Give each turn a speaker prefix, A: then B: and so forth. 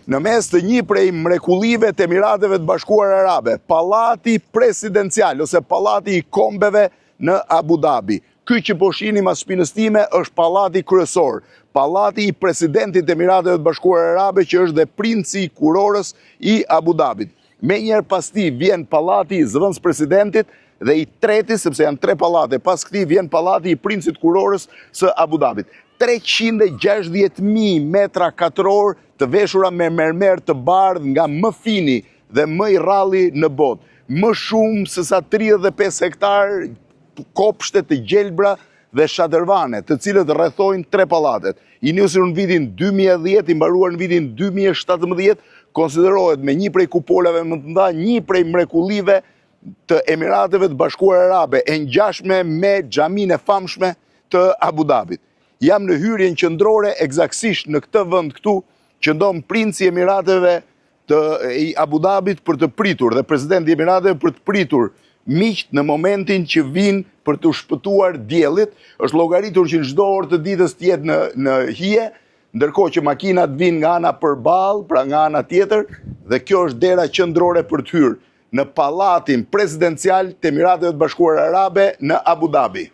A: Në mes të një prej mrekullive të Emirateve të Bashkuara Arabe, Pallati Presidencial ose Pallati i Kombeve në Abu Dhabi. Ky që po shihni mas shpinës time është pallati kryesor, pallati i presidentit të Emirateve të Bashkuara Arabe që është dhe princi i kurorës i Abu Dhabit. Me njerë pas ti vjen pallati i zëvendës presidentit dhe i treti, sepse janë 3 pallate, pas këtij vjen pallati i princit kurorës së Abu Dhabit. 360.000 metra katror të veshura me mermer të bardhë nga më fini dhe më i rralli në botë. Më shumë se sa 35 hektar kopshte të gjelbra dhe shadërvane, të cilët rrethojnë 3 pallatet. I nisur në vitin 2010, i mbaruar në vitin 2017, konsiderohet me një prej kupolave më të mëdha, një prej mrekullive të Emirateve të Bashkuara Arabe, e ngjashme me xhaminë e famshme të Abu Dhabit. Jam në hyrjen qendrore eksaktësisht në këtë vend këtu, që ndon princi i Emirateve të Abu Dhabit për të pritur dhe presidenti i Emirateve për të pritur miqt në momentin që vinë për të shpëtuar diellit. Është llogaritur që në çdo orë të ditës të jetë në hije, ndërkohë që makinat vinë nga ana përballë, pra nga ana tjetër, dhe kjo është dera qendrore për të hyrë në pallatin presidencial të Emirateve të Bashkuara Arabe në Abu Dhabi.